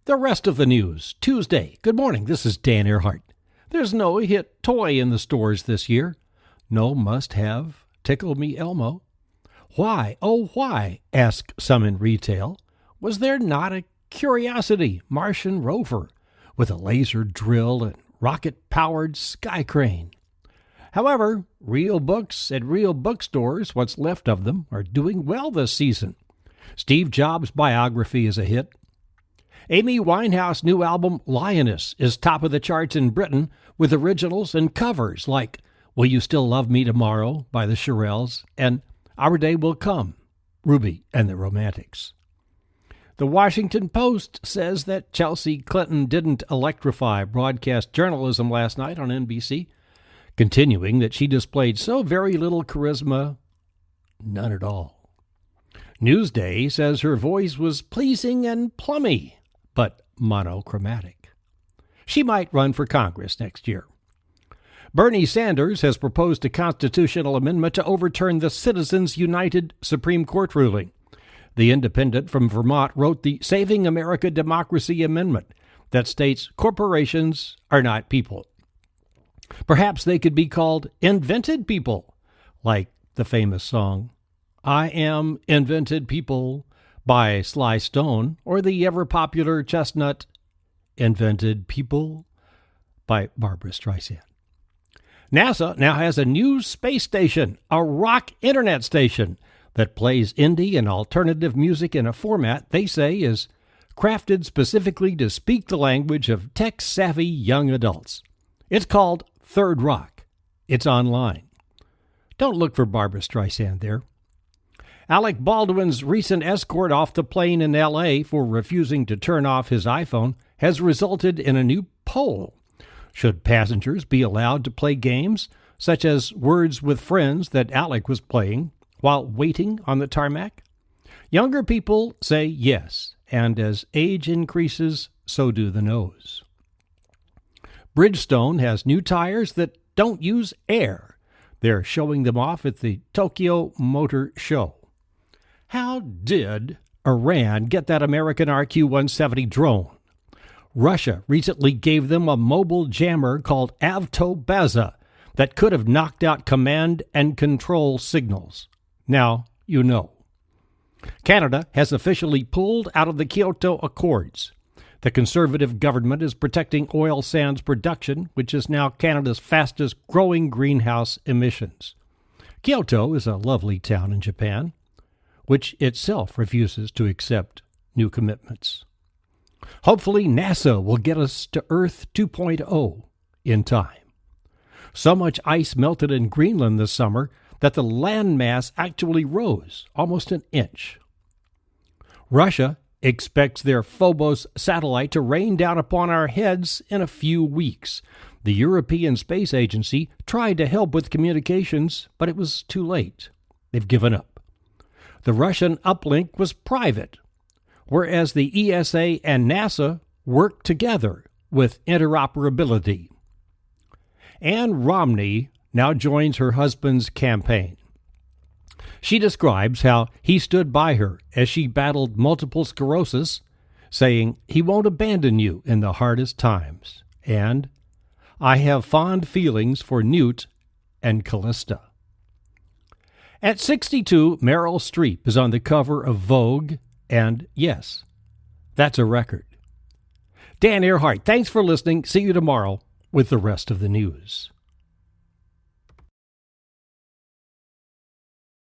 The rest of the news, Tuesday. Good morning, this is Dan Earhart. There's no hit toy in the stores this year. No must-have, Tickle Me Elmo. Why, oh why, ask some in retail, was there not a Curiosity Martian rover with a laser drill and rocket-powered sky crane? However, real books at real bookstores, what's left of them, are doing well this season. Steve Jobs' biography is a hit. Amy Winehouse' new album, Lioness, is top of the charts in Britain with originals and covers like Will You Still Love Me Tomorrow by the Shirelles and Our Day Will Come, Ruby and the Romantics. The Washington Post says that Chelsea Clinton didn't electrify broadcast journalism last night on NBC, continuing that she displayed so very little charisma, none at all. Newsday says her voice was pleasing and plummy, but monochromatic. She might run for Congress next year. Bernie Sanders has proposed a constitutional amendment to overturn the Citizens United Supreme Court ruling. The Independent from Vermont wrote the Saving America Democracy Amendment that states corporations are not people. Perhaps they could be called invented people, like the famous song, I Am Invented People by Sly Stone, or the ever-popular chestnut, Invented People by Barbra Streisand. NASA now has a new space station, a rock internet station, that plays indie and alternative music in a format they say is crafted specifically to speak the language of tech-savvy young adults. It's called Third Rock. It's online. Don't look for Barbra Streisand there. Alec Baldwin's recent escort off the plane in L.A. for refusing to turn off his iPhone has resulted in a new poll. Should passengers be allowed to play games, such as Words with Friends that Alec was playing while waiting on the tarmac? Younger people say yes, and as age increases, so do the no's. Bridgestone has new tires that don't use air. They're showing them off at the Tokyo Motor Show. How did Iran get that American RQ-170 drone? Russia recently gave them a mobile jammer called Avtobaza that could have knocked out command and control signals. Now you know. Canada has officially pulled out of the Kyoto Accords. The Conservative government is protecting oil sands production, which is now Canada's fastest growing greenhouse emissions. Kyoto is a lovely town in Japan, which itself refuses to accept new commitments. Hopefully NASA will get us to Earth 2.0 in time. So much ice melted in Greenland this summer that the landmass actually rose almost an inch. Russia expects their Phobos satellite to rain down upon our heads in a few weeks. The European Space Agency tried to help with communications, but it was too late. They've given up. The Russian uplink was private, whereas the ESA and NASA worked together with interoperability. Ann Romney now joins her husband's campaign. She describes how he stood by her as she battled multiple sclerosis, saying he won't abandon you in the hardest times, and I have fond feelings for Newt and Callista. At 62, Meryl Streep is on the cover of Vogue, and yes, that's a record. Dan Earhart, thanks for listening. See you tomorrow with the rest of the news.